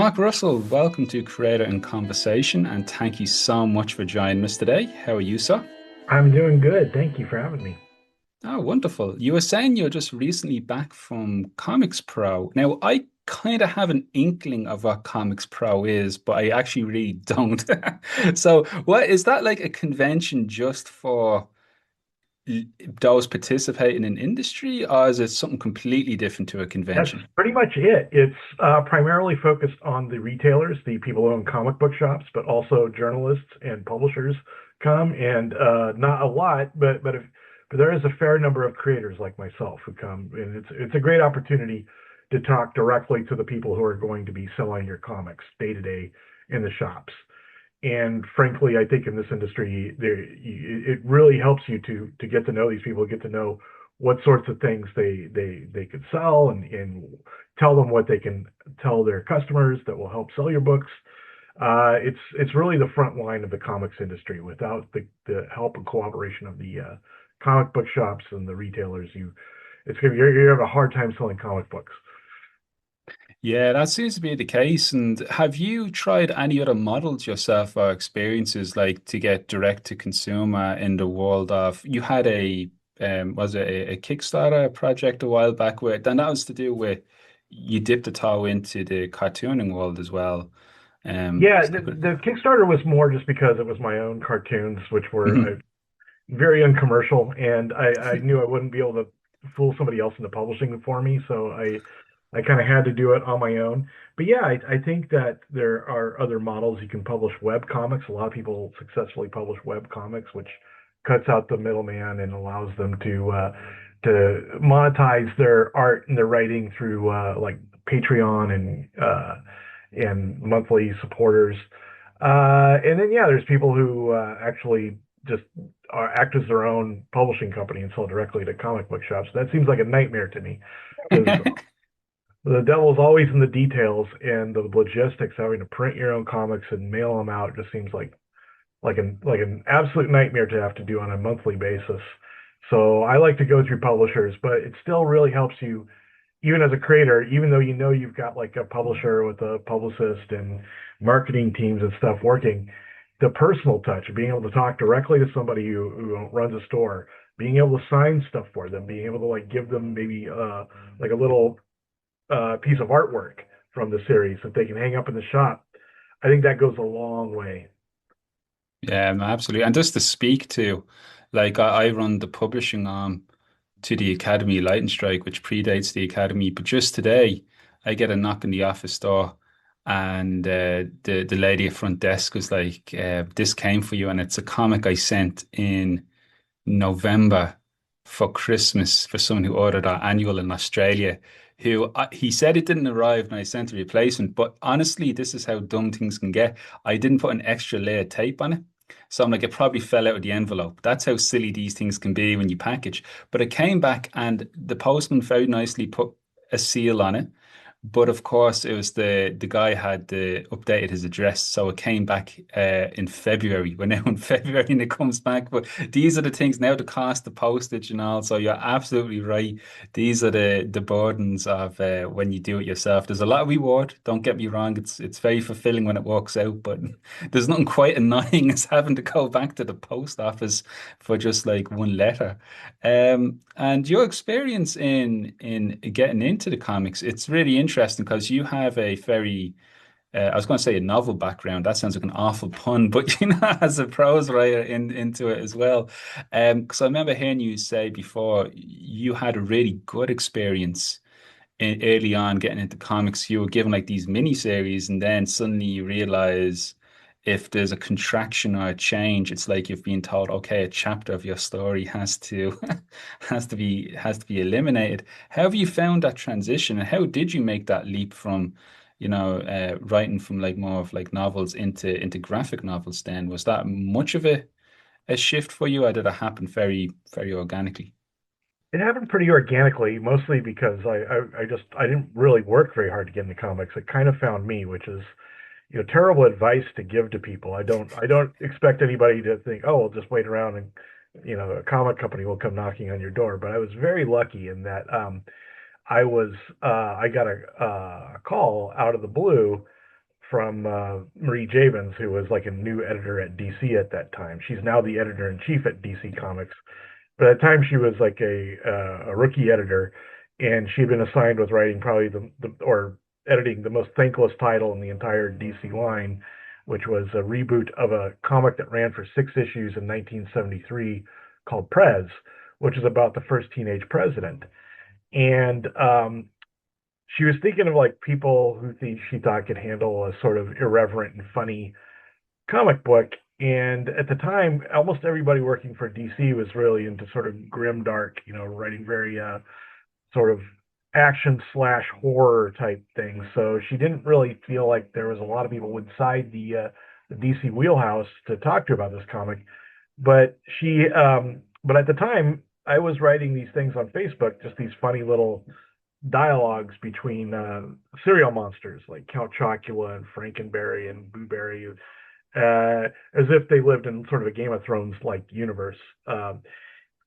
Mark Russell, welcome to Creator in Conversation, and thank you so much for joining us today. How are you, sir? I'm doing good. Thank you for having me. Oh, wonderful. You were saying you're just recently back from Comics Pro. Now, I kind of have an inkling of what Comics Pro is, but I actually really don't. So, what is that, like a convention just for l- those participating in industry, or is it something completely different to a That's convention? pretty much it. It's primarily focused on the retailers, the people who own comic book shops, but also journalists and publishers come, and not a lot, but there is a fair number of creators like myself who come, and it's a great opportunity to talk directly to the people who are going to be selling your comics day to day in the shops. And frankly, I think in this industry, it really helps you to get to know these people, get to know what sorts of things they could sell, and tell them what they can tell their customers that will help sell your books. It's really the front line of the comics industry. Without the help and cooperation of the comic book shops and the retailers, you have a hard time selling comic books. Yeah, that seems to be the case. And have you tried any other models yourself or experiences like to get direct to consumer in the world of you had was it a Kickstarter project a while back with, and that was to do with you dipped a toe into the cartooning world as well. Yeah, Is that the Kickstarter was more just because it was my own cartoons, which were very uncommercial, and I knew I wouldn't be able to fool somebody else into publishing them for me, so I kind of had to do it on my own. But yeah, I think that there are other models. You can publish web comics. A lot of people successfully publish web comics, which cuts out the middleman and allows them to monetize their art and their writing through like Patreon and monthly supporters. And then yeah, there's people who actually just act as their own publishing company and sell directly to comic book shops. That seems like a nightmare to me because good? the devil's always in the details, and the logistics, having to print your own comics and mail them out, just seems like an absolute nightmare to have to do on a monthly basis. So I like to go through publishers, but it still really helps you, even as a creator, even though you know you've got like a publisher with a publicist and marketing teams and stuff working, the personal touch of being able to talk directly to somebody who runs a store, being able to sign stuff for them, being able to like give them maybe like a little piece of artwork from the series that they can hang up in the shop. I think that goes a long way. Yeah, no, absolutely. And just to speak to, like, I run the publishing arm to the Academy Light and Strike, which predates the Academy. But just today, I get a knock on the office door, and the lady at front desk was like, "This came for you," and it's a comic I sent in November for Christmas for someone who ordered our annual in Australia. Who he said it didn't arrive, and I sent a replacement. But honestly, this is how dumb things can get. I didn't put an extra layer of tape on it. So I'm like, it probably fell out of the envelope. That's how silly these things can be when you package. But it came back and the postman very nicely put a seal on it. But of course, it was the guy had updated his address, so it came back in February. We're now in February, and it comes back. But these are the things now: the cost, the postage, and all. So you're absolutely right. These are the burdens of when you do it yourself. There's a lot of reward. Don't get me wrong; it's very fulfilling when it works out. But there's nothing quite annoying as having to go back to the post office for just like one letter. And your experience in getting into the comics, it's really interesting because you have a very, I was going to say a novel background. That sounds like an awful pun, but as a prose writer into it as well. Because I remember hearing you say before you had a really good experience early on getting into comics. You were given like these mini series, and then suddenly you realize if there's a contraction or a change, it's like you've been told, okay, a chapter of your story has to has to be eliminated. How have you found that transition, and how did you make that leap from, writing from like more of like novels into graphic novels then? Was that much of a shift for you, or did it happen very, very organically? It happened pretty organically, mostly because I didn't really work very hard to get into comics. It kind of found me, which is terrible advice to give to people. I don't expect anybody to think, oh, well, just wait around and a comic company will come knocking on your door. But I was very lucky in that I got a call out of the blue from Marie Javins, who was like a new editor at DC at that time. She's now the editor in chief at DC Comics. But at the time, she was like a rookie editor, and she'd been assigned with writing probably or editing the most thankless title in the entire DC line, which was a reboot of a comic that ran for 6 issues in 1973 called Prez, which is about the first teenage president. And she was thinking of like people who she thought could handle a sort of irreverent and funny comic book. And at the time, almost everybody working for DC was really into sort of grim dark, writing very sort of action slash horror type things. So she didn't really feel like there was a lot of people inside the DC wheelhouse to talk to about this comic. But at the time, I was writing these things on Facebook, just these funny little dialogues between cereal monsters like Count Chocula and Frankenberry and Blueberry, as if they lived in sort of a Game of Thrones like universe.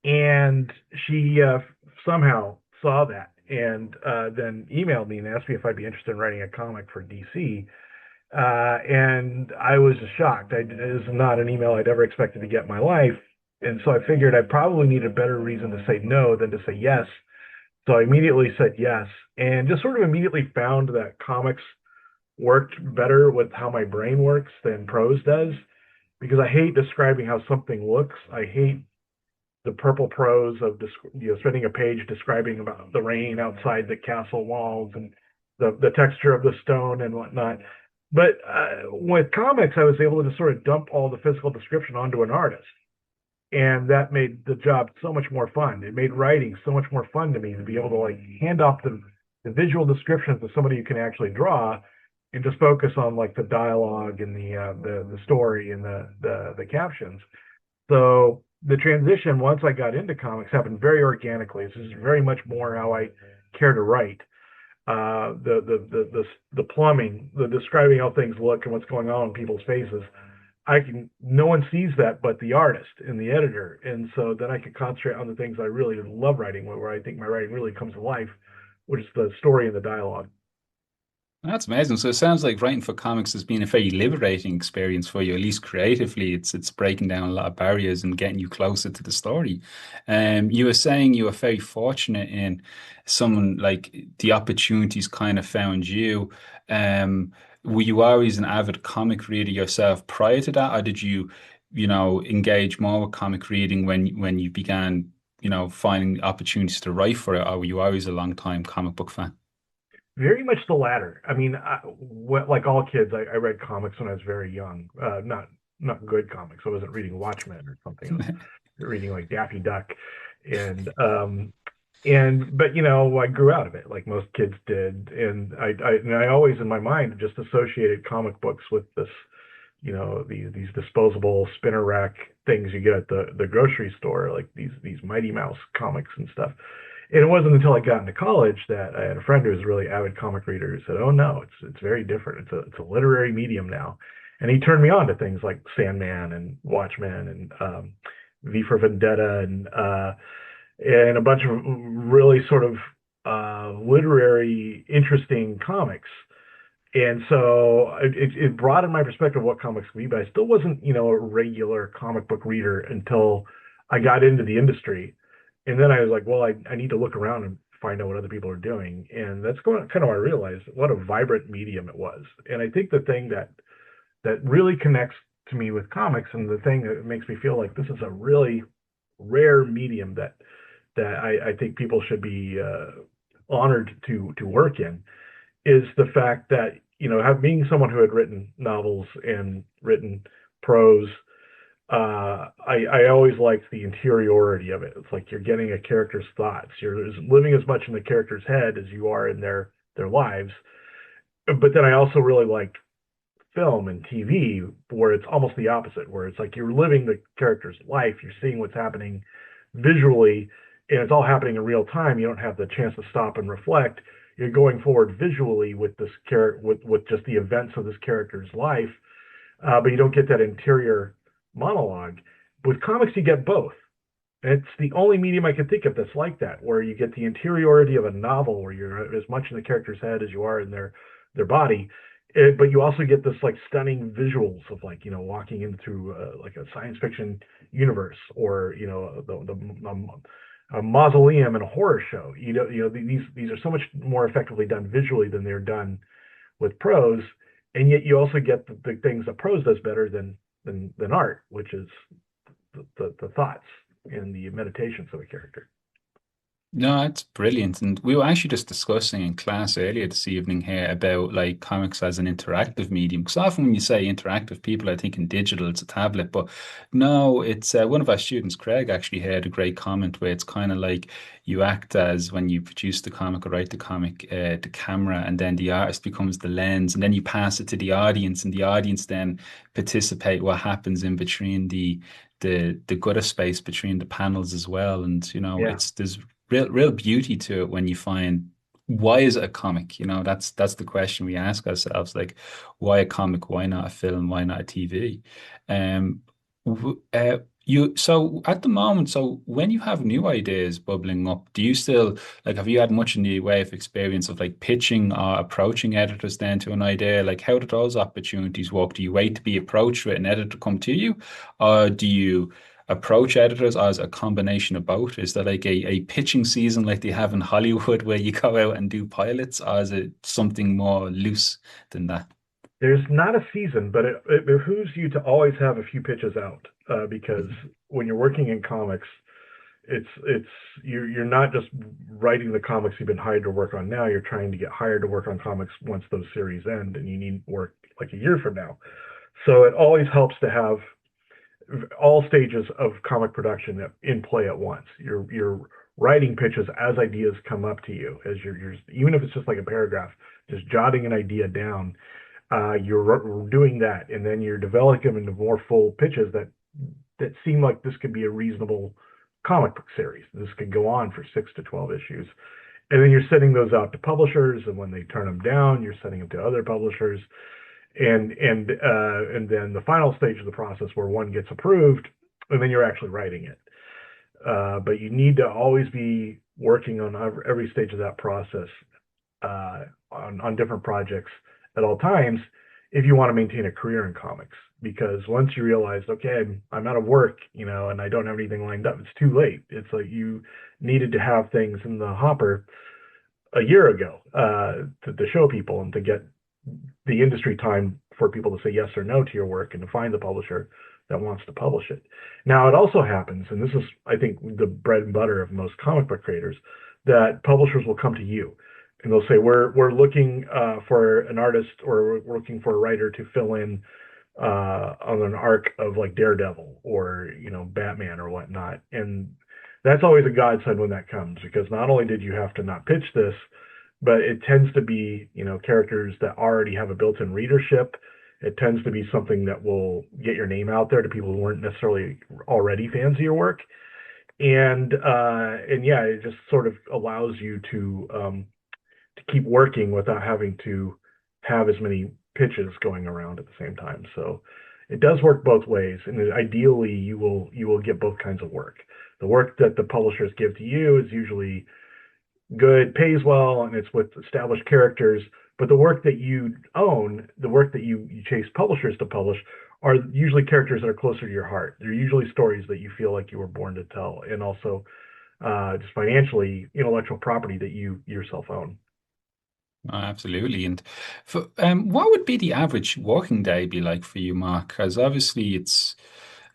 And she somehow saw that and then emailed me and asked me if I'd be interested in writing a comic for DC. And I was just shocked. It was not an email I'd ever expected to get in my life. And so I figured I probably need a better reason to say no than to say yes. So I immediately said yes, and just sort of immediately found that comics worked better with how my brain works than prose does, because I hate describing how something looks. I hate the purple prose of spending a page describing about the rain outside the castle walls and the texture of the stone and whatnot. But with comics, I was able to just sort of dump all the physical description onto an artist, and that made the job so much more fun. It made writing so much more fun to me to be able to like hand off the visual descriptions to somebody who can actually draw, and just focus on like the dialogue and the story and the captions. So the transition once I got into comics happened very organically. This is very much more how I care to write. The plumbing, the describing how things look and what's going on in people's faces. No one sees that but the artist and the editor. And so then I can concentrate on the things I really love writing, where I think my writing really comes to life, which is the story and the dialogue. That's amazing. So it sounds like writing for comics has been a very liberating experience for you, at least creatively. It's breaking down a lot of barriers and getting you closer to the story. You were saying you were very fortunate in someone like the opportunities kind of found you. Were you always an avid comic reader yourself prior to that, or did you, engage more with comic reading when you began, finding opportunities to write for it, or were you always a long time comic book fan? Very much the latter. I mean, like all kids, I read comics when I was very young. Not good comics. I wasn't reading Watchmen or something. I was reading like Daffy Duck, and but I grew out of it like most kids did, and I always in my mind just associated comic books with this, these disposable spinner rack things you get at the grocery store, like these Mighty Mouse comics and stuff. And it wasn't until I got into college that I had a friend who was a really avid comic reader who said, "Oh no, it's very different. It's a literary medium now." And he turned me on to things like Sandman and Watchmen and V for Vendetta and a bunch of really sort of literary interesting comics. And so it broadened my perspective of what comics could be, but I still wasn't, a regular comic book reader until I got into the industry. And then I was like, well, I need to look around and find out what other people are doing. And that's kind of I realized what a vibrant medium it was. And I think the thing that really connects to me with comics, and the thing that makes me feel like this is a really rare medium that I think people should be honored to work in, is the fact that being someone who had written novels and written prose, I always liked the interiority of it. It's like you're getting a character's thoughts. You're living as much in the character's head as you are in their lives. But then I also really liked film and TV, where it's almost the opposite, where it's like you're living the character's life. You're seeing what's happening visually, and it's all happening in real time. You don't have the chance to stop and reflect. You're going forward visually with this character, with just the events of this character's life, but you don't get that interior monologue. With comics, you get both. And it's the only medium I can think of that's like that, where you get the interiority of a novel, where you're as much in the character's head as you are in their body. but you also get this like stunning visuals of like walking into like a science fiction universe, or a mausoleum in a horror show. These are so much more effectively done visually than they're done with prose, and yet you also get the things that prose does better than art, which is the thoughts and the meditations of a character. No, it's brilliant. And we were actually just discussing in class earlier this evening here about like comics as an interactive medium. Because often when you say interactive, people are thinking digital, it's a tablet. But no, it's one of our students, Craig, actually had a great comment where it's kind of like you act as when you produce the comic or write the camera, and then the artist becomes the lens, and then you pass it to the audience, and the audience then participate what happens in between the gutter space between the panels as well. And Yeah, it's there's real beauty to it when you find why is it a comic? That's the question we ask ourselves. Like, why a comic? Why not a film? Why not a TV? Um, you so at the moment, so when you have new ideas bubbling up, do you still like have you had much in the way of experience of like pitching or approaching editors then to an idea? Like, how do those opportunities work? Do you wait to be approached with an editor come to you, or do you approach editors as a combination of both? Is there like a pitching season like they have in Hollywood where you go out and do pilots, or is it something more loose than that? there's not a season, but it behooves you to always have a few pitches out, because Mhm. when you're working in comics, it's you're not just writing the comics you've been hired to work on now. You're trying to get hired to work on comics once those series end, and you need work like a year from now. So it always helps to have all stages of comic production in play at once. You're writing pitches as ideas come up to you, as you're even if it's just like a paragraph, just jotting an idea down. You're doing that, and then you're developing them into more full pitches that seem like this could be a reasonable comic book series. This could go on for 6 to 12 issues, and then you're sending those out to publishers, and when they turn them down, you're sending them to other publishers, and then the final stage of the process where one gets approved, and then you're actually writing it. But you need to always be working on every stage of that process, on different projects at all times, if you want to maintain a career in comics. Because once you realize, okay, I'm out of work, and I don't have anything lined up, it's too late. It's like you needed to have things in the hopper a year ago, to show people and to get the industry time for people to say yes or no to your work and to find the publisher that wants to publish it. Now, it also happens, and this is, I think, the bread and butter of most comic book creators, that publishers will come to you and they'll say, we're looking for an artist, or we're looking for a writer to fill in on an arc of like Daredevil or Batman or whatnot. And that's always a godsend when that comes, because not only did you have to not pitch this, but it tends to be characters that already have a built-in readership. It tends to be something that will get your name out there to people who weren't necessarily already fans of your work, and yeah, it just sort of allows you to keep working without having to have as many pitches going around at the same time. So it does work both ways, and ideally you will get both kinds of work. The work that the publishers give to you is usually good, pays well, and it's with established characters. But the work that you own, the work that you chase publishers to publish, are usually characters that are closer to your heart. They're usually stories that you feel like you were born to tell, and also just financially intellectual property that you yourself own. Oh, absolutely. And what would be the average working day be like for you, Mark? Because obviously it's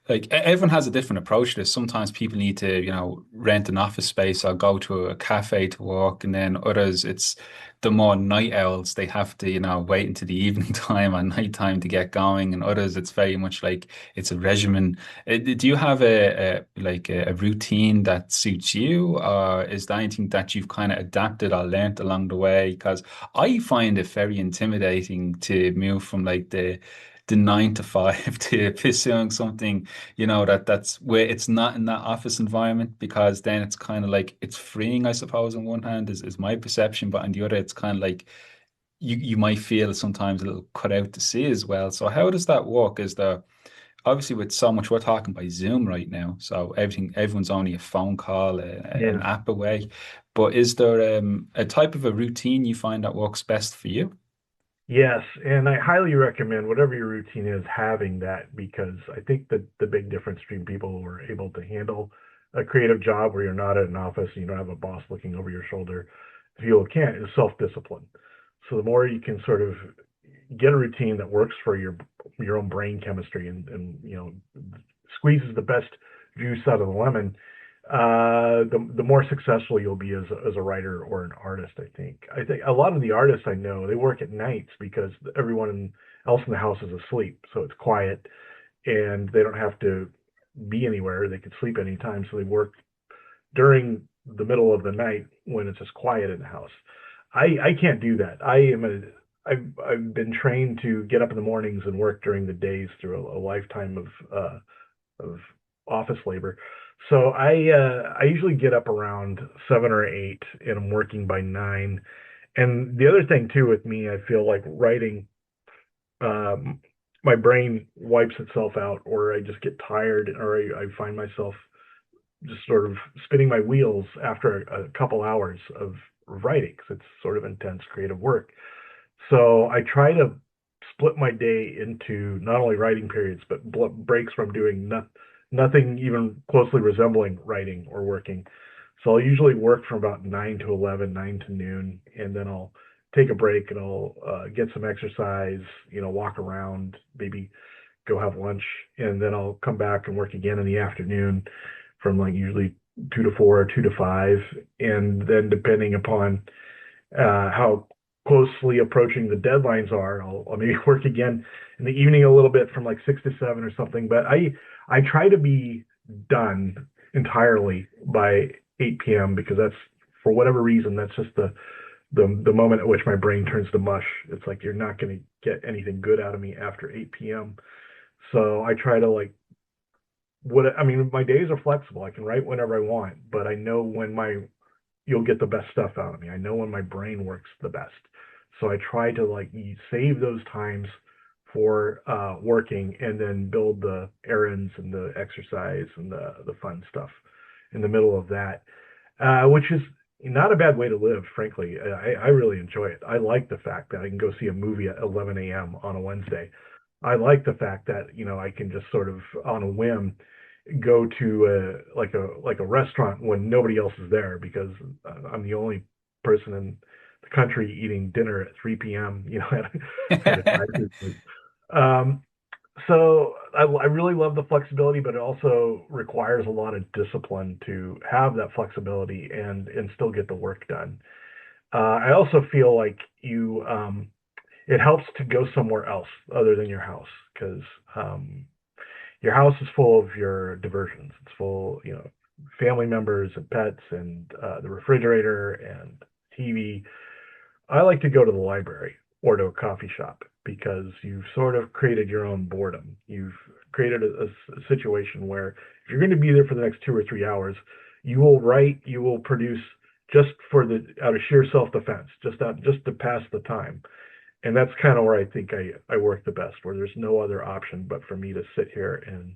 like everyone has a different approach to this. Sometimes people need to, rent an office space or go to a cafe to work, and then others, it's the more night owls. They have to, wait until the evening time or night time to get going, and others, it's very much like it's a regimen. Do you have a routine that suits you, or is there anything that you've kind of adapted or learned along the way? Because I find it very intimidating to move from like the 9 to 5 to pursuing something that's where it's not in that office environment, because then it's kind of like it's freeing, I suppose, on one hand is my perception, but on the other it's kind of like you might feel sometimes a little cut out to sea as well. So how does that work? Is there obviously with so much we're talking by Zoom right now, so everyone's only a phone call, an Yeah. app away, but is there a type of a routine you find that works best for you? Yes, and I highly recommend whatever your routine is having that because I think that the big difference between people who are able to handle a creative job where you're not at an office and you don't have a boss looking over your shoulder, people who can't is self-discipline. So the more you can sort of get a routine that works for your own brain chemistry and squeezes the best juice out of the lemon, the more successful you'll be as a writer or an artist. I think a lot of the artists I know they work at nights because everyone else in the house is asleep, so it's quiet and they don't have to be anywhere. They can sleep anytime, so they work during the middle of the night when it's just quiet in the house. I can't do that. I've been trained to get up in the mornings and work during the days through a lifetime of office labor. So I usually get up around 7 or 8 and I'm working by 9. And the other thing too with me, I feel like writing, um, my brain wipes itself out, or I just get tired, or I find myself just sort of spinning my wheels after a couple hours of writing because it's sort of intense creative work. So I try to split my day into not only writing periods, but breaks from doing nothing even closely resembling writing or working. So I'll usually work from about 9 to 11, 9 to noon, and then I'll take a break and I'll get some exercise, walk around, maybe go have lunch, and then I'll come back and work again in the afternoon from like usually 2 to 4, 2 to 5, and then depending upon how closely approaching the deadlines are, I'll maybe work again in the evening a little bit from like 6 to 7 or something. But I try to be done entirely by 8 p.m. because that's for whatever reason that's just the moment at which my brain turns to mush. It's like you're not going to get anything good out of me after 8 p.m. So I try to like I mean, my days are flexible. I can write whenever I want, but I know when my you'll get the best stuff out of me. I know when my brain works the best. So I try to like save those times for working and then build the errands and the exercise and the fun stuff in the middle of that, which is not a bad way to live, frankly. I really enjoy it. I like the fact that I can go see a movie at 11 a.m. on a Wednesday. I like the fact that I can just sort of on a whim go to like a restaurant when nobody else is there because I'm the only person in the country eating dinner at 3 p.m. At a drive-through place. Um, so I really love the flexibility, but it also requires a lot of discipline to have that flexibility and still get the work done. I also feel like it helps to go somewhere else other than your house because your house is full of your diversions. It's full, family members and pets and the refrigerator and TV. I like to go to the library or to a coffee shop because you've sort of created your own boredom. You've created a situation where if you're going to be there for the next 2 or 3 hours, you will write, you will produce just for the out of sheer self-defense, just to pass the time. And that's kind of where I think I work the best, where there's no other option but for me to sit here and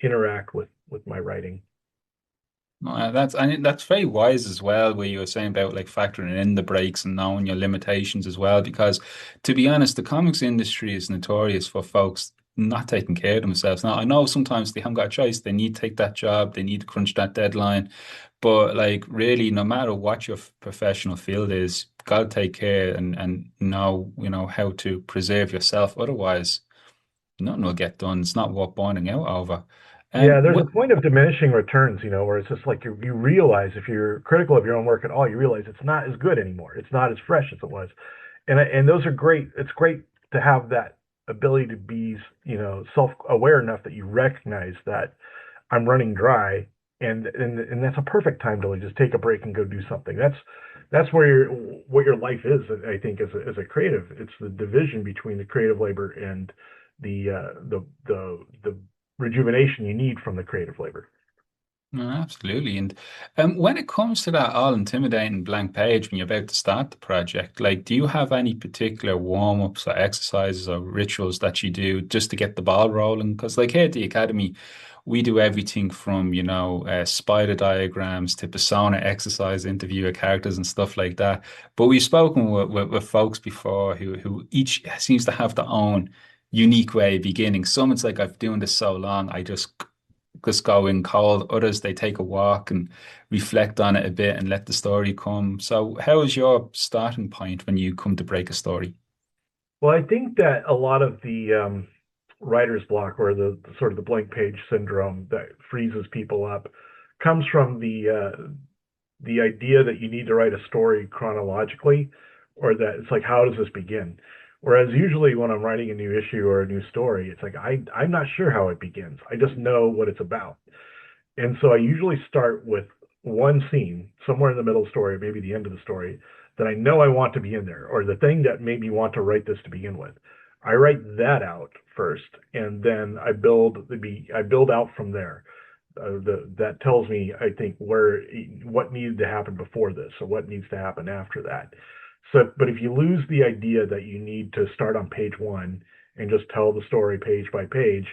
interact with my writing. That's very wise as well, where you were saying about like factoring in the breaks and knowing your limitations as well. Because to be honest, the comics industry is notorious for folks not taking care of themselves. Now, I know sometimes they haven't got a choice. They need to take that job, they need to crunch that deadline. But like really, no matter what your professional field is, gotta take care and know, how to preserve yourself. Otherwise, nothing will get done. It's not worth burning out over. Yeah, there's a What point of diminishing returns, where it's just like you realize if you're critical of your own work at all, you realize it's not as good anymore. It's not as fresh as it was. And those are great. It's great to have that ability to be, self-aware enough that you recognize that I'm running dry, and that's a perfect time to like just take a break and go do something. That's where what your life is. I think as a creative, it's the division between the creative labor and the rejuvenation you need from the creative labor. No, absolutely. And when it comes to that all intimidating blank page when you're about to start the project, like, do you have any particular warm-ups or exercises or rituals that you do just to get the ball rolling? Because, like, here at the Academy, we do everything from, spider diagrams to persona exercise, interview of characters and stuff like that. But we've spoken with folks before who each seems to have their own unique way of beginning. Some it's like I've doing this so long, I just go in cold. Others, they take a walk and reflect on it a bit and let the story come. So, how is your starting point when you come to break a story? Well, I think that a lot of the writer's block or the sort of the blank page syndrome that freezes people up comes from the idea that you need to write a story chronologically, or that it's like, how does this begin? Whereas usually when I'm writing a new issue or a new story, it's like I'm not sure how it begins. I just know what it's about. And so I usually start with one scene somewhere in the middle of the story, maybe the end of the story, that I know I want to be in there, or the thing that made me want to write this to begin with. I write that out first, and then I build out from there. That tells me, I think, what needed to happen before this, or what needs to happen after that. So, but if you lose the idea that you need to start on page one and just tell the story page by page,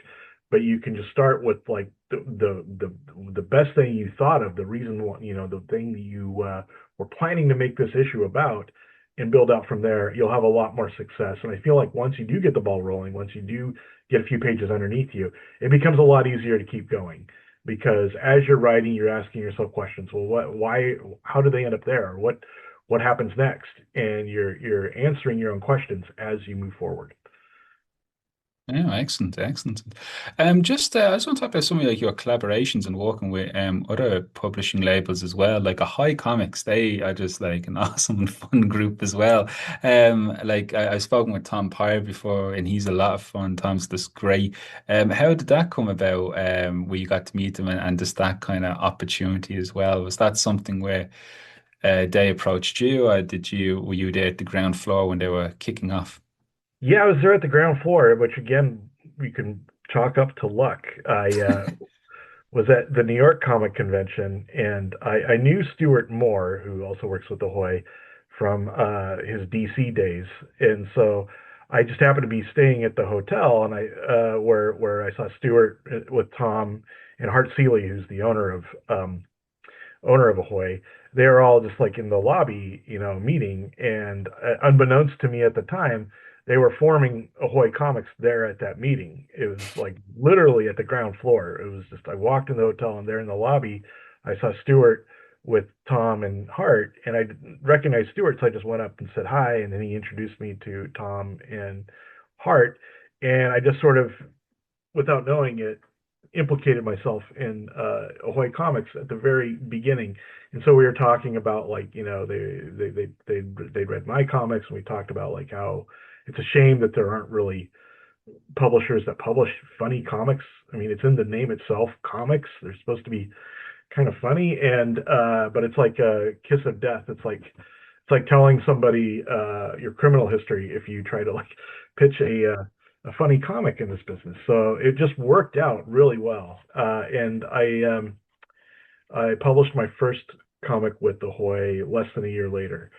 but you can just start with like the best thing you thought of, the reason, the thing that you were planning to make this issue about, and build out from there. You'll have a lot more success. And I feel like once you do get the ball rolling, once you do get a few pages underneath you, it becomes a lot easier to keep going, because as you're writing, you're asking yourself questions. Well, how do they end up there? What happens next? And you're answering your own questions as you move forward. Yeah, excellent, excellent. I just want to talk about some of like your collaborations and working with other publishing labels as well. Like a High Comics, they are just like an awesome and fun group as well. I've spoken with Tom Pyre before, and he's a lot of fun. Tom's just great. How did that come about? Where you got to meet them and just that kind of opportunity as well? Was that something where they approached you, or were you there at the ground floor when they were kicking off? Yeah, I was there at the ground floor, which again we can chalk up to luck. I was at the New York Comic Convention, and I knew Stuart Moore, who also works with Ahoy, from his DC days, and so I just happened to be staying at the hotel, and where I saw Stuart with Tom and Hart Seeley, who's the owner of Ahoy. They were all just like in the lobby, meeting, and unbeknownst to me at the time, they were forming Ahoy Comics there at that meeting. It was like literally at the ground floor. It was just, I walked in the hotel, and there in the lobby, I saw Stuart with Tom and Hart, and I recognized Stuart, so I just went up and said hi, and then he introduced me to Tom and Hart, and I just sort of, without knowing it, implicated myself in Ahoy Comics at the very beginning. And so we were talking about, like, they'd read my comics, and we talked about like how it's a shame that there aren't really publishers that publish funny comics. I mean, it's in the name itself, comics. They're supposed to be kind of funny, and but it's like a kiss of death. It's like telling somebody your criminal history if you try to like pitch a funny comic in this business. So it just worked out really well, and I published my first comic with the Hoy less than a year later.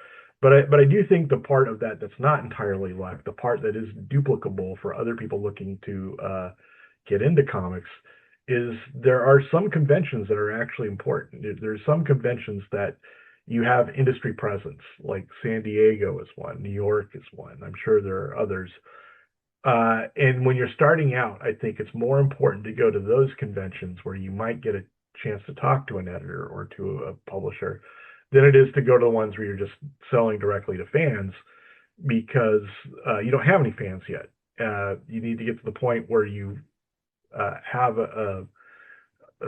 But I do think the part of that that's not entirely luck, the part that is duplicable for other people looking to get into comics, is there are some conventions that are actually important. There's some conventions that you have industry presence, like San Diego is one, New York is one. I'm sure there are others. And when you're starting out, I think it's more important to go to those conventions where you might get a chance to talk to an editor or to a publisher than it is to go to the ones where you're just selling directly to fans, because you don't have any fans yet. You need to get to the point where you have a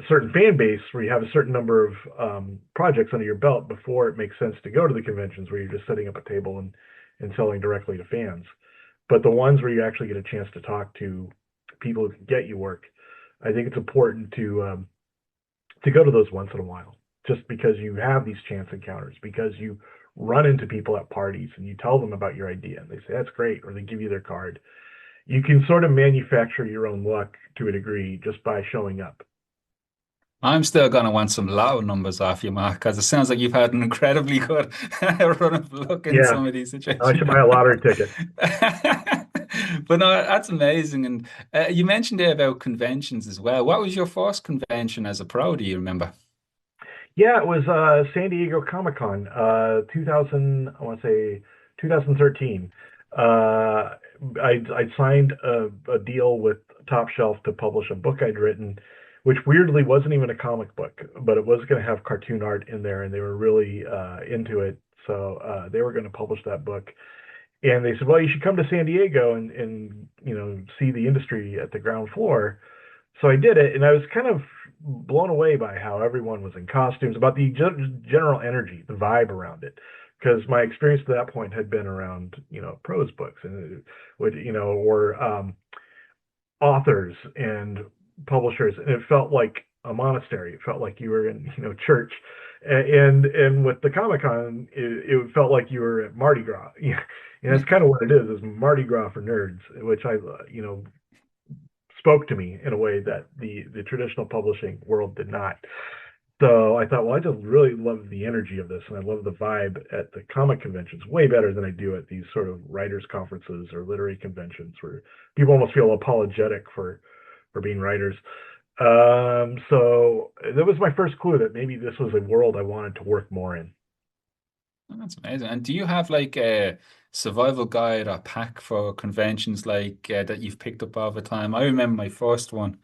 certain fan base, where you have a certain number of projects under your belt before it makes sense to go to the conventions where you're just setting up a table and selling directly to fans. But the ones where you actually get a chance to talk to people who can get you work, I think it's important to go to those once in a while, just because you have these chance encounters, because you run into people at parties and you tell them about your idea and they say that's great, or they give you their card. You can sort of manufacture your own luck to a degree just by showing up. I'm still gonna want some lotto numbers off you, Mark, because it sounds like you've had an incredibly good run of luck in Yeah, some of these I situations. should buy a lottery ticket. But no, that's amazing. And you mentioned there about conventions as well. What was your first convention as a pro? Do you remember? Yeah, it was San Diego Comic Con, 2000, I want to say 2013. I'd signed a deal with Top Shelf to publish a book I'd written, which weirdly wasn't even a comic book, but it was going to have cartoon art in there, and they were really into it. So they were going to publish that book. And they said, well, you should come to San Diego and see the industry at the ground floor. So I did it, and I was kind of blown away by how everyone was in costumes, about the general energy, the vibe around it. Because my experience to that point had been around, prose books and it would, or authors and publishers, and it felt like a monastery. It felt like you were in, church. And with the Comic Con, it felt like you were at Mardi Gras. Yeah, and that's kind of what it is Mardi Gras for nerds, which I, spoke to me in a way that the traditional publishing world did not. So I thought, well, I just really love the energy of this, and I love the vibe at the comic conventions way better than I do at these sort of writers' conferences or literary conventions where people almost feel apologetic for being writers. So that was my first clue that maybe this was a world I wanted to work more in. Oh, that's amazing. And do you have like a survival guide or pack for conventions like that you've picked up over time? I remember my first one.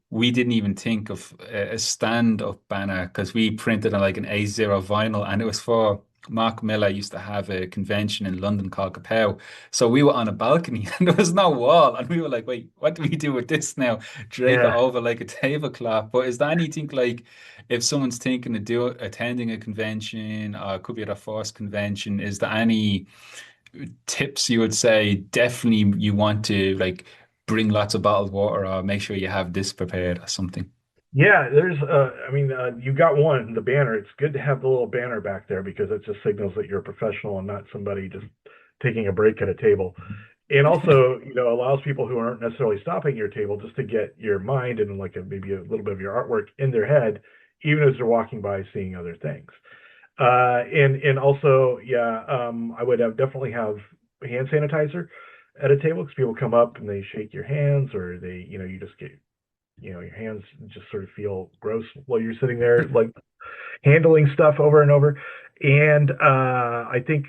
We didn't even think of a stand-up banner because we printed on like an A0 vinyl, and it was for Mark Miller used to have a convention in London called Kapow. So we were on a balcony and there was no wall, and we were like, wait, what do we do with this now? Drape it Yeah, over like a tablecloth. But is there anything like if someone's thinking of attending a convention or it could be at a first convention, is there any tips you would say definitely you want to like bring lots of bottled water or make sure you have this prepared or something? yeah. I mean, you got one, the banner. It's good to have the little banner back there because it just signals that you're a professional and not somebody just taking a break at a table. And also, allows people who aren't necessarily stopping at your table just to get your mind and like maybe a little bit of your artwork in their head, even as they're walking by seeing other things. And also, yeah, I would have definitely have hand sanitizer at a table because people come up and they shake your hands or they, you just get, your hands just sort of feel gross while you're sitting there, like handling stuff over and over. And I think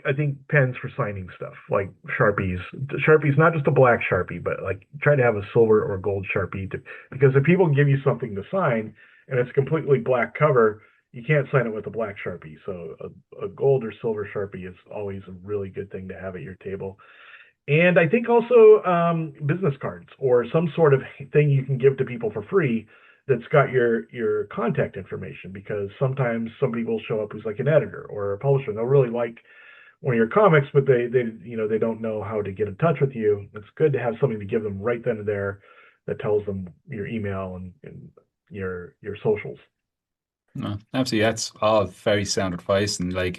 pens for signing stuff like Sharpies. Sharpies, not just a black Sharpie, but like try to have a silver or gold Sharpie because if people give you something to sign and it's completely black cover, you can't sign it with a black Sharpie. So a gold or silver Sharpie is always a really good thing to have at your table. And I think also business cards or some sort of thing you can give to people for free that's got your contact information because sometimes somebody will show up who's like an editor or a publisher and they'll really like one of your comics, but they don't know how to get in touch with you. It's good to have something to give them right then and there that tells them your email and your socials. No, absolutely. That's all very sound advice, and like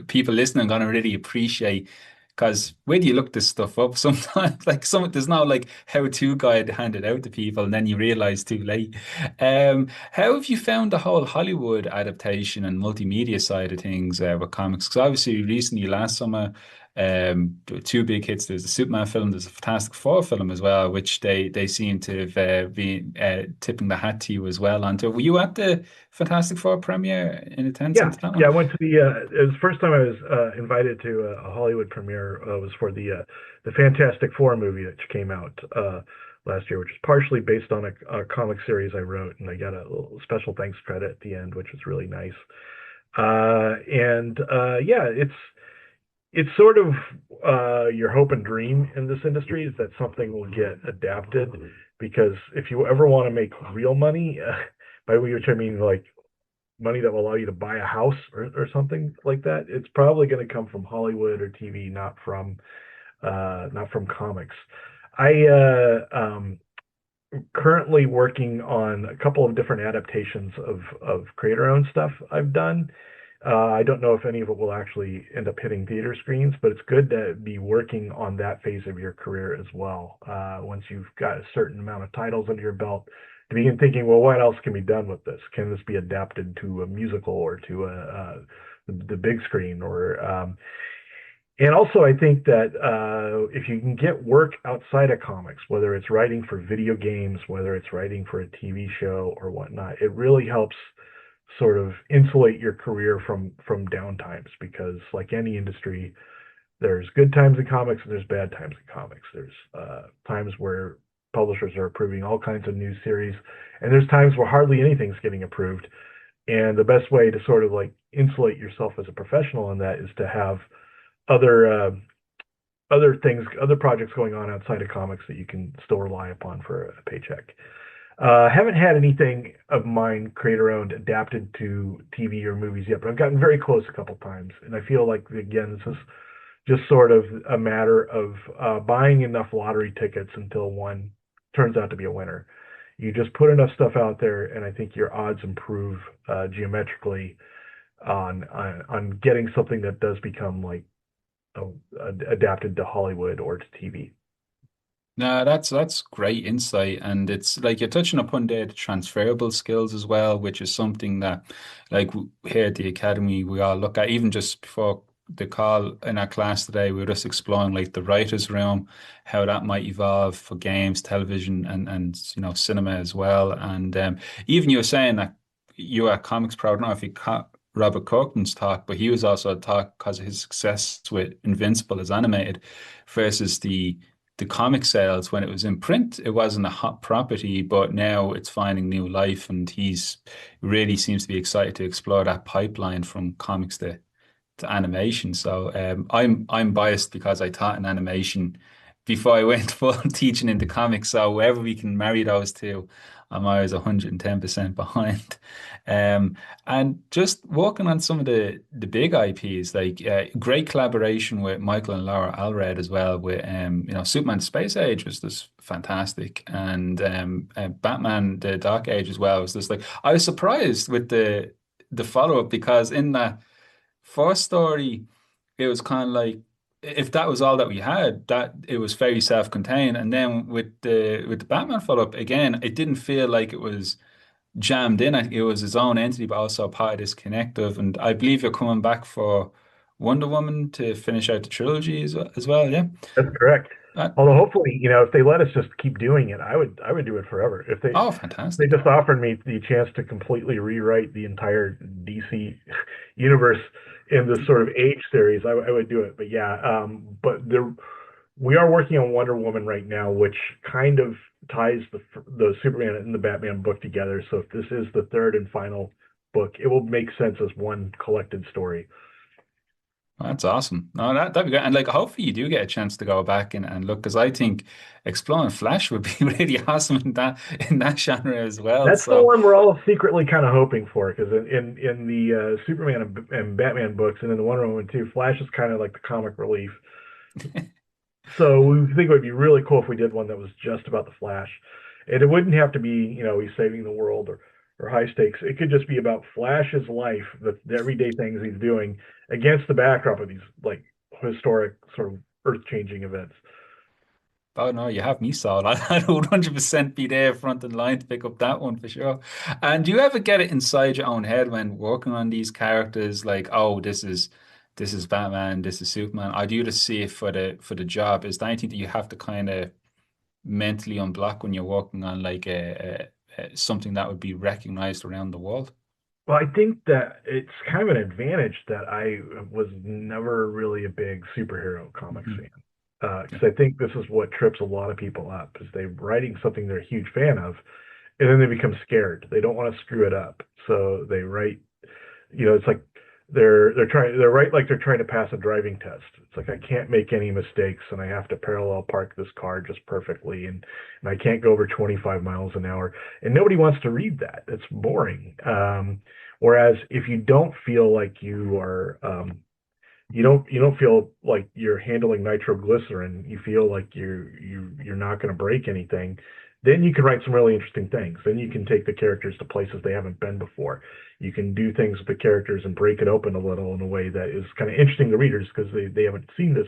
people listening gonna really appreciate because when you look this stuff up, sometimes like there's no like how-to guide handed out to people, and then you realize too late. How have you found the whole Hollywood adaptation and multimedia side of things with comics? Because obviously, recently last summer, there were two big hits. There's a Superman film, there's a Fantastic Four film as well, which they seem to have been tipping the hat to you as well onto. Were you at the Fantastic Four premiere in attendance Yeah, into that yeah. one? I went to it was the first time I was invited to a Hollywood premiere. Was for the Fantastic Four movie that came out last year, which is partially based on a comic series I wrote, and I got a little special thanks credit at the end, which was really nice. And yeah, it's sort of your hope and dream in this industry is that something will get adapted because if you ever want to make real money, by which I mean like money that will allow you to buy a house or something like that, it's probably going to come from Hollywood or TV, not from comics. I currently working on a couple of different adaptations of creator-owned stuff I've done. I don't know if any of it will actually end up hitting theater screens, but it's good to be working on that phase of your career as well. Once you've got a certain amount of titles under your belt, to begin thinking, well, what else can be done with this? Can this be adapted to a musical or to the big screen? Or and also, I think that if you can get work outside of comics, whether it's writing for video games, whether it's writing for a TV show or whatnot, it really helps sort of insulate your career from downtimes because, like any industry, there's good times in comics and there's bad times in comics. There's times where publishers are approving all kinds of new series, and there's times where hardly anything's getting approved. And the best way to sort of like insulate yourself as a professional in that is to have other other things, other projects going on outside of comics that you can still rely upon for a paycheck. Haven't had anything of mine creator owned adapted to TV or movies yet, but I've gotten very close a couple times, and I feel like again this is just sort of a matter of buying enough lottery tickets until one turns out to be a winner. You just put enough stuff out there, and I think your odds improve geometrically on getting something that does become like adapted to Hollywood or to TV. No, that's great insight, and it's like you're touching upon there the transferable skills as well, which is something that, like here at the academy, we all look at. Even just before the call in our class today, we were just exploring like the writers' room, how that might evolve for games, television, and cinema as well. And even you were saying that you are comics proud. I don't know if you caught Robert Kirkman's talk, but he was also a talk because of his success with Invincible as animated versus the comic sales when it was in print, it wasn't a hot property, but now it's finding new life, and he's really seems to be excited to explore that pipeline from comics to animation. So I'm biased because I taught in animation before I went full teaching into comics. So wherever we can marry those two, I'm always 110% behind. Um, and just working on some of the big IPs, like great collaboration with Michael and Laura Allred as well. With Superman Space Age was just fantastic, and Batman the Dark Age as well was just like I was surprised with the follow up because in that first story it was kind of like if that was all that we had, that it was very self-contained. And then with the Batman follow-up, again, it didn't feel like it was jammed in. It was its own entity, but also part of this connective. And I believe you're coming back for Wonder Woman to finish out the trilogy as well, yeah? That's correct. Uh, Although hopefully, if they let us just keep doing it, I would do it forever. If oh, they fantastic. just offered me the chance to completely rewrite the entire DC universe in this sort of age series, I would do it. But yeah, but we are working on Wonder Woman right now, which kind of ties the Superman and the Batman book together. So if this is the third and final book, it will make sense as one collected story. That's awesome. No, that'd be good. And like, hopefully, you do get a chance to go back and look, because I think exploring Flash would be really awesome in that genre as well. That's the So, one we're all secretly kind of hoping for, because in the Superman and Batman books, and in the Wonder Woman too, Flash is kind of like the comic relief. So we think it would be really cool if we did one that was just about the Flash, and it wouldn't have to be he's saving the world or high stakes. It could just be about Flash's life, the everyday things he's doing against the backdrop of these like historic sort of earth changing events. oh no, you have me sold. I would 100% be there front and line to pick up that one for sure. And do you ever get it inside your own head when working on these characters, like, oh, this is Batman, this is Superman? I do to see it for the job. Is there anything that you have to kind of mentally unblock when you're working on like something that would be recognized around the world? Well, I think that it's kind of an advantage that I was never really a big superhero comics Mhm. fan. Yeah. Because I think this is what trips a lot of people up, is they're writing something they're a huge fan of, and then they become scared. They don't want to screw it up, so they write. It's like they're right like they're trying to pass a driving test. It's like I can't make any mistakes, and I have to parallel park this car just perfectly, and I can't go over 25 miles an hour, and nobody wants to read that. It's boring. Whereas if you don't feel like you don't feel like you're handling nitroglycerin, you feel like you're not going to break anything, then you can write some really interesting things. Then you can take the characters to places they haven't been before. You can do things with the characters and break it open a little in a way that is kind of interesting to readers because they haven't seen this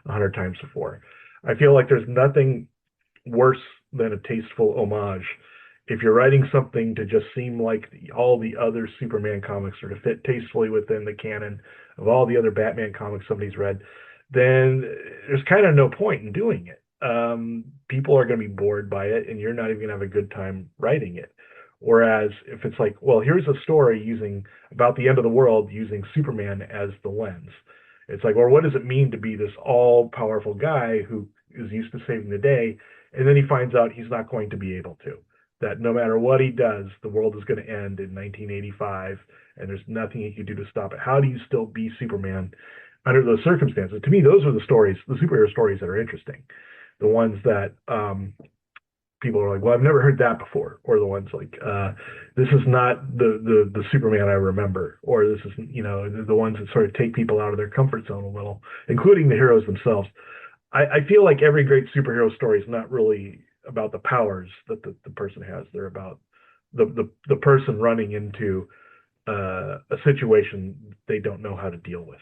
100 times before. I feel like there's nothing worse than a tasteful homage if you're writing something to just seem like all the other Superman comics or to fit tastefully within the canon of all the other Batman comics somebody's read, then there's kind of no point in doing it. People are going to be bored by it, and you're not even going to have a good time writing it. Whereas if it's like, well, here's a story using about the end of the world using Superman as the lens. It's like, well, what does it mean to be this all-powerful guy who is used to saving the day, and then he finds out he's not going to be able to. That no matter what he does, the world is going to end in 1985, and there's nothing he can do to stop it. How do you still be Superman under those circumstances? To me, those are the stories, the superhero stories that are interesting. The ones that people are like, well, I've never heard that before, or the ones like, this is not the Superman I remember, or this is the ones that sort of take people out of their comfort zone a little, including the heroes themselves. I feel like every great superhero story is not really about the powers that the person has. They're about the person running into a situation they don't know how to deal with.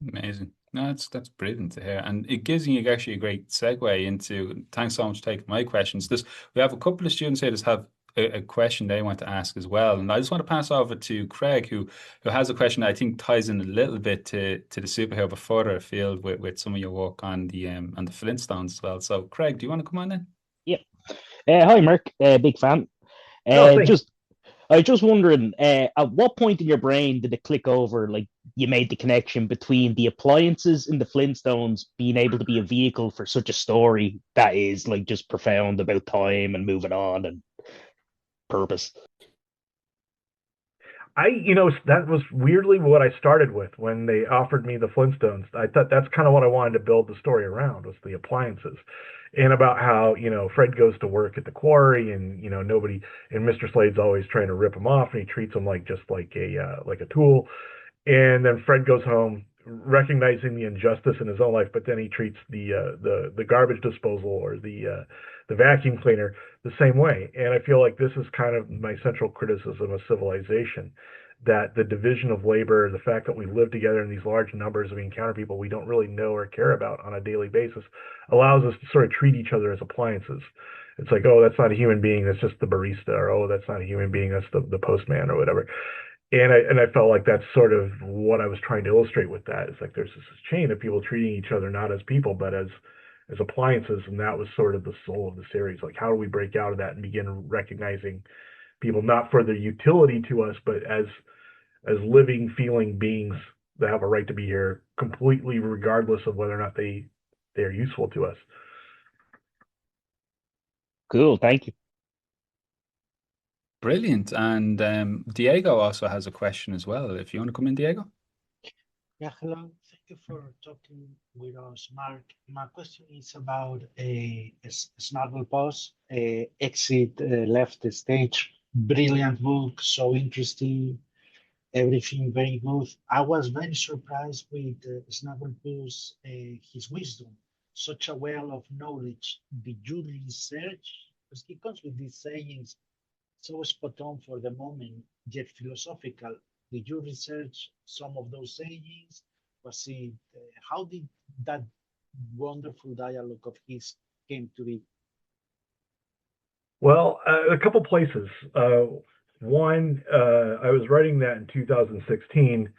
Amazing. No, that's brilliant to hear, and it gives me actually a great segue into. Thanks so much for taking my questions. This we have a couple of students here that have a question they want to ask as well, and I just want to pass over to Craig, who has a question that I think ties in a little bit to the superhero but further afield with some of your work on the Flintstones as well. So, Craig, do you want to come on in? Yep. Hi, Mark. Big fan. No, thanks. Just I was just wondering, at what point in your brain did it click over, like you made the connection between the appliances in the Flintstones being able to be a vehicle for such a story that is like just profound about time and moving on and purpose? That was weirdly what I started with when they offered me the Flintstones. I thought that's kind of what I wanted to build the story around was the appliances, and about how Fred goes to work at the quarry, and nobody, and Mr. Slade's always trying to rip him off, and he treats him like just like a tool. And then Fred goes home recognizing the injustice in his own life, but then he treats the garbage disposal or the vacuum cleaner the same way. And I feel like this is kind of my central criticism of civilization, that the division of labor, the fact that we live together in these large numbers, we encounter people we don't really know or care about on a daily basis, allows us to sort of treat each other as appliances. It's like, oh, that's not a human being, that's just the barista, or oh, that's not a human being, that's the postman, or whatever. And I felt like that's sort of what I was trying to illustrate with that. It's like there's this chain of people treating each other not as people, but as appliances, and that was sort of the soul of the series. Like, how do we break out of that and begin recognizing people not for their utility to us, but as living, feeling beings that have a right to be here, completely regardless of whether or not they are useful to us. Cool, thank you. Brilliant. And Diego also has a question as well. If you want to come in, Diego. Yeah, hello. Thank you for talking with us, Mark. My question is about a Snagglepuss. Exit left the stage. Brilliant book, so interesting. Everything very good. I was very surprised with Snagglepuss, his wisdom, such a well of knowledge. Did you research? Because he comes with these sayings so spot on for the moment, yet philosophical. Did you research some of those sayings? Was it how did that wonderful dialogue of his came to be? Well, a couple places. One, I was writing that in 2016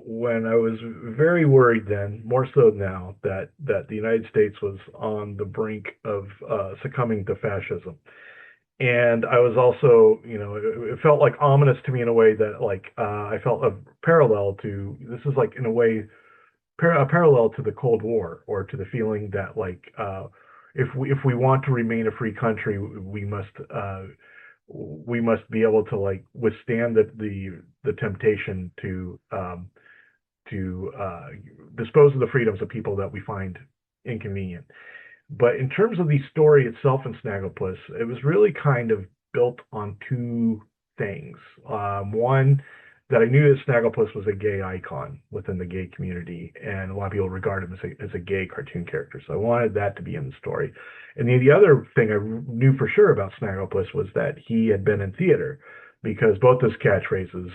when I was very worried then, more so now, that the United States was on the brink of succumbing to fascism. And I was also, it felt like ominous to me in a way that I felt a parallel to, this is like in a way, a parallel to the Cold War, or to the feeling that if we want to remain a free country, we must be able to withstand the temptation to dispose of the freedoms of people that we find inconvenient. But in terms of the story itself in Snagglepuss, it was really kind of built on two things. One, that I knew that Snagglepuss was a gay icon within the gay community, and a lot of people regard him as a gay cartoon character. So I wanted that to be in the story. And the other thing I knew for sure about Snagglepuss was that he had been in theater, because both his catchphrases,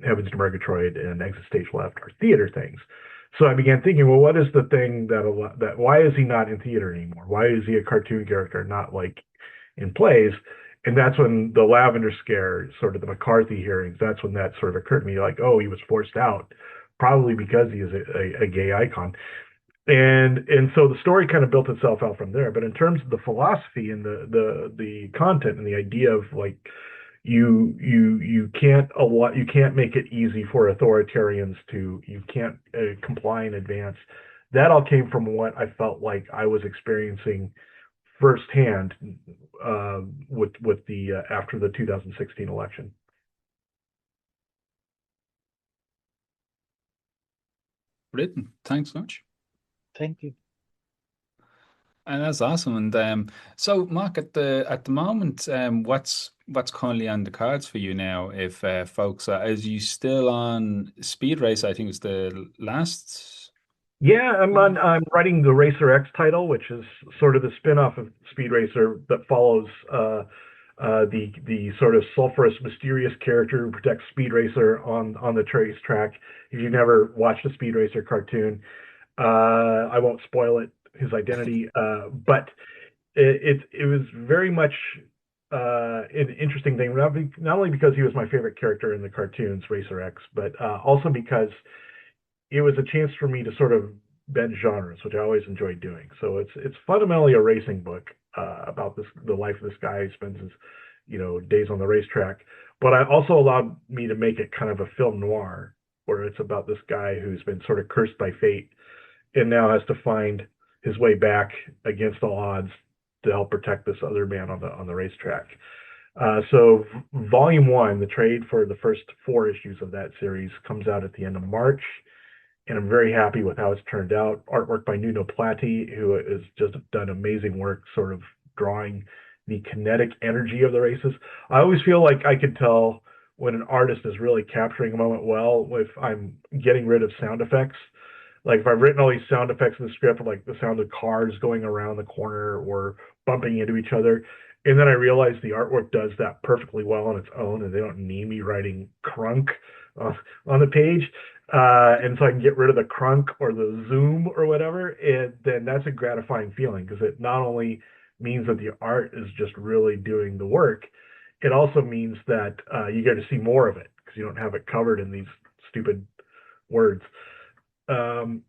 Heavens to Murgatroyd and Exit Stage Left, are theater things. So I began thinking, well, what is the thing that why is he not in theater anymore? Why is he a cartoon character, not like in plays. And that's when the Lavender Scare, sort of the McCarthy hearings, that's when that sort of occurred to me, like, oh, he was forced out, probably because he is a gay icon. And so the story kind of built itself out from there. But in terms of the philosophy and the content and the idea of like you can't make it easy for authoritarians to you can't comply in advance. That all came from what I felt like I was experiencing firsthand with the after the 2016 election. Brilliant. Thanks so much. Thank you. And that's awesome. And so, Mark, at the moment, what's currently on the cards for you now? If folks, is you still on Speed Race? I think it's the last Yeah, one. I'm writing the Racer X title, which is sort of the spin-off of Speed Racer that follows the sort of sulfurous, mysterious character who protects Speed Racer on the racetrack. If you never watched a Speed Racer cartoon, I won't spoil it, his identity, but it was very much an interesting thing, not only because he was my favorite character in the cartoons, Racer X, but also because it was a chance for me to sort of bend genres, which I always enjoyed doing. So it's fundamentally a racing book about the life of this guy who spends his days on the racetrack. But I also allowed me to make it kind of a film noir, where it's about this guy who's been sort of cursed by fate and now has to find his way back against all odds to help protect this other man on the racetrack. So volume one, the trade for the first four issues of that series, comes out at the end of March, and I'm very happy with how it's turned out. Artwork by Nuno Platti, who has just done amazing work sort of drawing the kinetic energy of the races. I always feel like I could tell when an artist is really capturing a moment well if I'm getting rid of sound effects. Like if I've written all these sound effects in the script, like the sound of cars going around the corner or bumping into each other, and then I realize the artwork does that perfectly well on its own, and they don't need me writing crunk on the page, and so I can get rid of the crunk or the zoom or whatever, and then that's a gratifying feeling because it not only means that the art is just really doing the work, it also means that you get to see more of it because you don't have it covered in these stupid words. Um,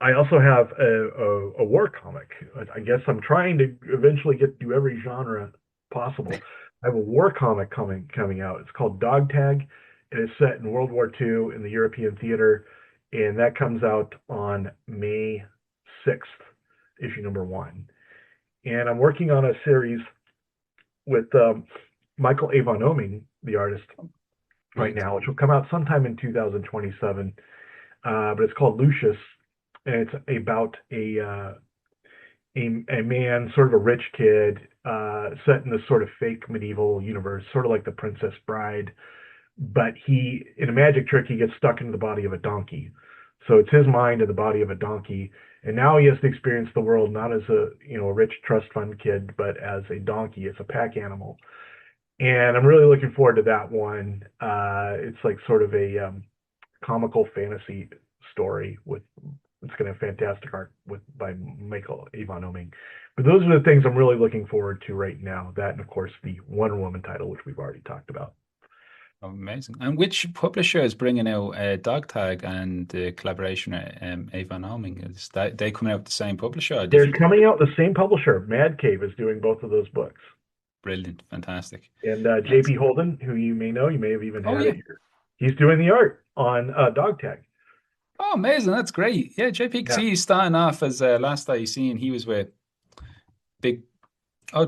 I also have a war comic. I guess I'm trying to eventually do every genre possible. I have a war comic coming out. It's called Dog Tag. It is set in World War II in the European theater, and that comes out on May 6th, issue number one. And I'm working on a series with Michael Avon the artist, right Right. now, which will come out sometime in 2027. But it's called Lucius, and it's about a man, sort of a rich kid, set in this sort of fake medieval universe, sort of like the Princess Bride. But he, in a magic trick, he gets stuck into the body of a donkey. So it's his mind in the body of a donkey, and now he has to experience the world not as a rich trust fund kid, but as a donkey, as a pack animal. And I'm really looking forward to that one. It's like sort of a comical fantasy story with it's going to have fantastic art by Michael Avon. But those are the things I'm really looking forward to right now. That and of course the Wonder Woman title, which we've already talked about. Amazing. And which publisher is bringing out Dog Tag and the collaboration with Avon Homing? Is that they coming out with the same publisher or They're different? coming out the same publisher. Mad Cave is doing both of those books. Brilliant. Fantastic. And That's JP Holden, who you may know, you may have even oh had yeah. it here. He's doing the art on Dog Tag. Oh, amazing. That's great. Yeah, JP, 'cause Yeah. he's starting off as last I seen, he was with Big oh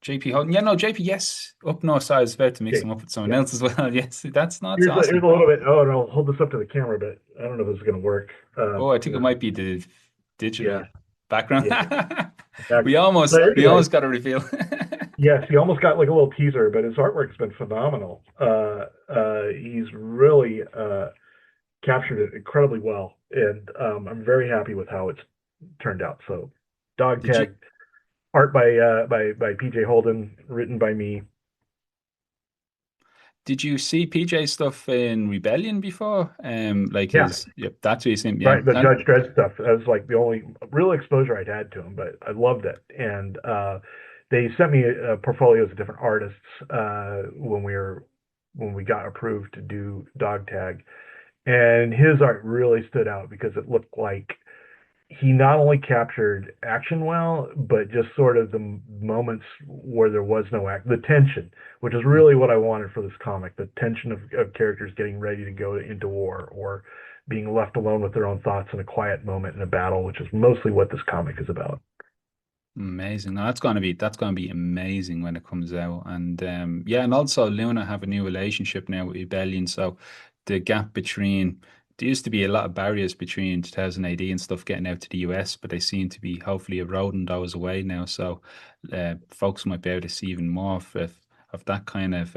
JP Hutton. Yeah, no, JP, yes. Up north side, I was about to mix Okay. him up with someone Yeah. else as well. Yes, that's not Here's awesome. a little bit. Oh, and I'll hold this up to the camera, but I don't know if this is going to work. Oh, I think it might be the Yeah. digital background. Yeah. We Exactly. almost But we anyway, almost got a reveal. yes, he almost got like a little teaser, but his artwork's been phenomenal. He's really captured it incredibly well, and I'm very happy with how it's turned out. So, Dog Did you Tag, art by PJ Holden, written by me. did you see PJ stuff in Rebellion before? Like Yeah, his yep, that's what he's in. Yeah. right. The And Judge Dredd stuff. That was like the only real exposure I'd had to him, but I loved it. And they sent me portfolios of different artists when we got approved to do dog tag, and his art really stood out because it looked like he not only captured action well, but just sort of the moments where there was no act, the tension, which is really what I wanted for this comic, the tension of characters getting ready to go into war or being left alone with their own thoughts in a quiet moment in a battle, which is mostly what this comic is about. Amazing. No, that's gonna be amazing when it comes out. And yeah, and also Luna have a new relationship now with Rebellion. So the gap between there used to be a lot of barriers between 2000 AD and stuff getting out to the US, but they seem to be hopefully eroding those away now. So folks might be able to see even more of that kind of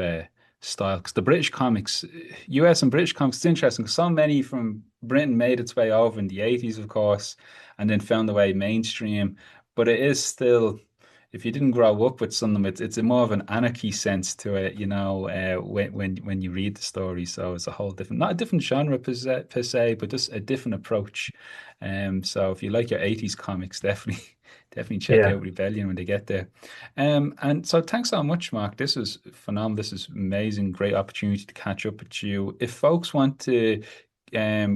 style. Because the British comics, US and British comics, it's interesting. 'Cause so many from Britain made its way over in the 80s, of course, and then found their way mainstream, but it is still, if you didn't grow up with some of them, it's a more of an anarchy sense to it, when you read the story. So it's a whole different, not a different genre per se, but just a different approach. So if you like your 80s comics, definitely definitely check Yeah, out Rebellion when they get there. And so thanks so much, Mark. This is phenomenal. This is amazing, great opportunity to catch up with you. If folks want to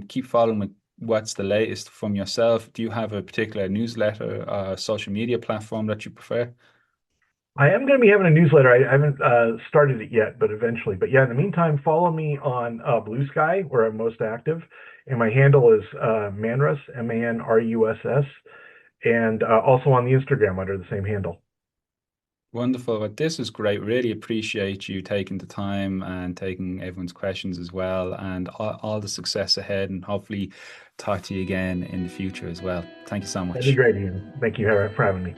keep following with what's the latest from yourself, do you have a particular newsletter or social media platform that you prefer? I am going to be having a newsletter. I haven't started it yet, but eventually. But yeah, in the meantime, follow me on Blue Sky, where I'm most active, and my handle is Manrus, Manruss, and also on the Instagram under the same handle. Wonderful. Well, this is great. Really appreciate you taking the time and taking everyone's questions as well, and all the success ahead, and hopefully talk to you again in the future as well. Thank you so That'd be much. great, Ian. Thank you for having me.